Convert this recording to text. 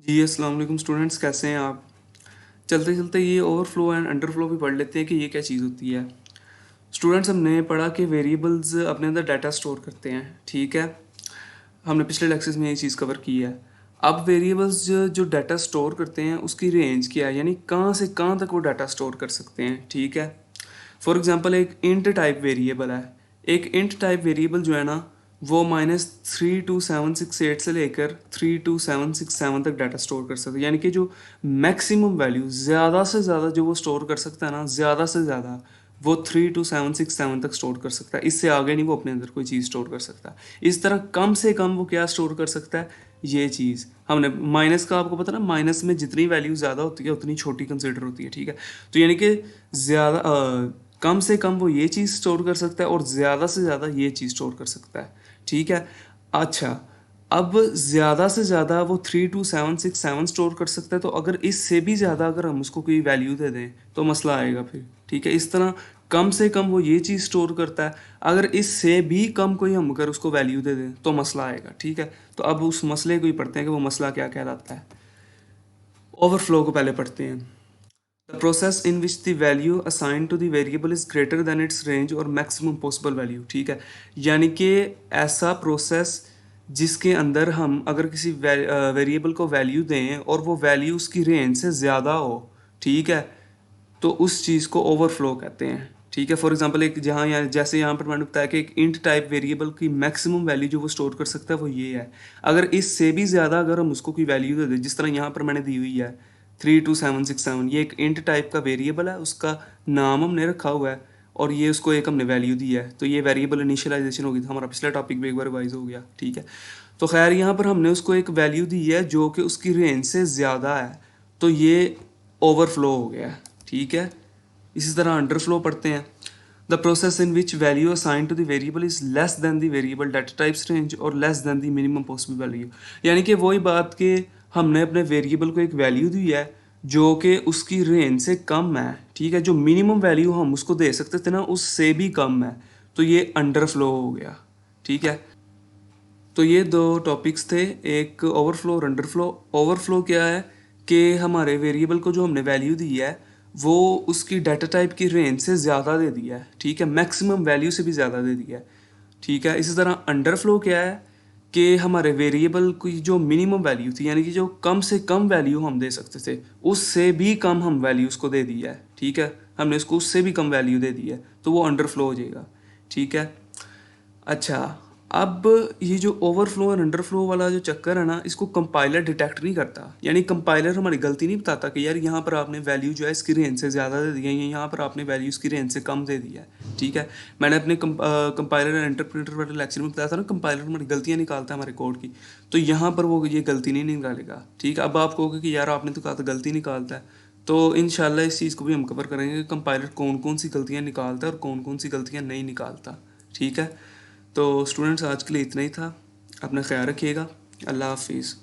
जी अस्सलाम वालेकुम स्टूडेंट्स, कैसे हैं आप। चलते चलते ये ओवरफ्लो एंड अंडरफ्लो भी पढ़ लेते हैं कि ये क्या चीज़ होती है। स्टूडेंट्स, हमने पढ़ा कि वेरिएबल्स अपने अंदर डाटा स्टोर करते हैं, ठीक है। हमने पिछले लेक्चर्स में ये चीज़ कवर की है। अब वेरिएबल्स जो डाटा स्टोर करते हैं उसकी रेंज क्या है, यानी कहाँ से कहाँ तक वो डाटा स्टोर कर सकते हैं, ठीक है। फॉर एग्जांपल एक इंट टाइप वेरिएबल है। एक इंट टाइप वेरिएबल जो है ना, वो -32768 से लेकर 32767 तक डाटा स्टोर कर सकता है। यानी कि जो मैक्सिमम वैल्यू, ज़्यादा से ज़्यादा जो वो स्टोर कर सकता है ना, ज़्यादा से ज़्यादा वो 32767 तक स्टोर कर सकता है। इससे आगे नहीं वो अपने अंदर कोई चीज़ स्टोर कर सकता। इस तरह कम से कम वो क्या स्टोर कर सकता है, ये चीज़। हमने माइनस का आपको पता ना, माइनस में जितनी वैल्यू ज़्यादा होती है उतनी छोटी कंसिडर होती है, ठीक है। तो यानी कि ज़्यादा कम से कम वो ये चीज़ स्टोर कर सकता है और ज़्यादा से ज़्यादा ये चीज़ स्टोर कर सकता है, ठीक है। अच्छा, अब ज़्यादा से ज़्यादा वो 32767 स्टोर कर सकता है, तो अगर इससे भी ज़्यादा अगर हम उसको कोई वैल्यू दे दें तो मसला आएगा फिर, ठीक है। इस तरह कम से कम वो ये चीज़ स्टोर करता है, अगर इससे भी कम कोई हम अगर उसको वैल्यू दे दें तो मसला आएगा, ठीक है। तो अब उस मसले को ही पढ़ते हैं कि वो मसला क्या कहलाता है। ओवरफ्लो को पहले पढ़ते हैं। The process in which the value assigned to the variable is greater than its range or maximum possible value, ठीक है। यानी कि ऐसा प्रोसेस जिसके अंदर हम अगर किसी वेरिएबल को वैल्यू दें और वो वैल्यू उसकी रेंज से ज़्यादा हो, ठीक है, तो उस चीज़ को ओवरफ्लो कहते हैं, ठीक है। फॉर एग्जांपल एक जहाँ यहाँ जैसे यहाँ पर मैंने बताया कि एक इंट टाइप वेरिएबल की मैक्सिमम वैल्यू जो वो स्टोर कर सकता है वो ये है। अगर इससे भी ज़्यादा अगर हम उसको कोई वैल्यू दे दें, जिस तरह यहाँ पर मैंने दी हुई है 32767, ये एक इंट टाइप का वेरिएबल है, उसका नाम हमने रखा हुआ है और ये उसको एक हमने वैल्यू दी है, तो ये वेरिएबल इनिशियलाइजेशन होगी। तो हमारा पिछला टॉपिक भी एक बार रिवाइज हो गया, ठीक है। तो खैर यहाँ पर हमने उसको एक वैल्यू दी है जो कि उसकी रेंज से ज़्यादा है, तो ये ओवरफ्लो हो गया, ठीक है। इसी तरह अंडरफ्लो पढ़ते हैं। The process in which value assign to the variable is less than the variable data types range or less than the minimum possible value. यानी कि वही बात कि हमने अपने वेरिएबल को एक वैल्यू दी है जो कि उसकी रेंज से कम है, ठीक है। जो मिनिमम वैल्यू हम उसको दे सकते थे ना, उससे भी कम है, तो ये अंडरफ्लो हो गया, ठीक है। तो ये दो टॉपिक्स थे, एक ओवरफ्लो और अंडरफ्लो। ओवरफ्लो क्या है कि हमारे वेरिएबल को जो हमने वैल्यू दी है वो उसकी डाटा टाइप की रेंज से ज़्यादा दे दिया है, ठीक है, मैक्सिमम वैल्यू से भी ज़्यादा दे दिया है, ठीक है। इसी तरह अंडरफ्लो क्या है कि हमारे वेरिएबल की जो मिनिमम वैल्यू थी, यानी कि जो कम से कम वैल्यू हम दे सकते थे, उससे भी कम हम वैल्यू उसको दे दिया है, ठीक है। हमने उसको उससे भी कम वैल्यू दे दी है, तो वो अंडरफ्लो हो जाएगा, ठीक है। अच्छा, अब ये जो ओवरफ्लो और अंडरफ्लो वाला जो चक्कर है ना, इसको कंपाइलर डिटेक्ट नहीं करता। यानी कंपाइलर हमारी गलती नहीं बताता कि यार यहाँ पर आपने वैल्यू जो है इसकी रेंज से ज़्यादा दे दी है, या यहाँ पर आपने वैल्यू इसकी रेंज से कम दे दी है, ठीक है। मैंने अपने कंपाइलर एंड इंटरप्रेटर वाले लेक्चर में बताया था ना, कंपाइलर हमारी गलतियाँ निकालता है हमारे कोड की, तो यहाँ पर वो ये गलती नहीं निकालेगा, ठीक है। अब आप कहोगे कि यार आपने तो कहा था गलती निकालता है, तो इंशाल्लाह इस चीज़ को भी हम कवर करेंगे कि कंपाइलर कौन कौन सी गलतियाँ निकालता है और कौन कौन सी गलतियाँ नहीं निकालता, ठीक है। तो स्टूडेंट्स, आज के लिए इतना ही था। अपना ख्याल रखिएगा। अल्लाह हाफिज़।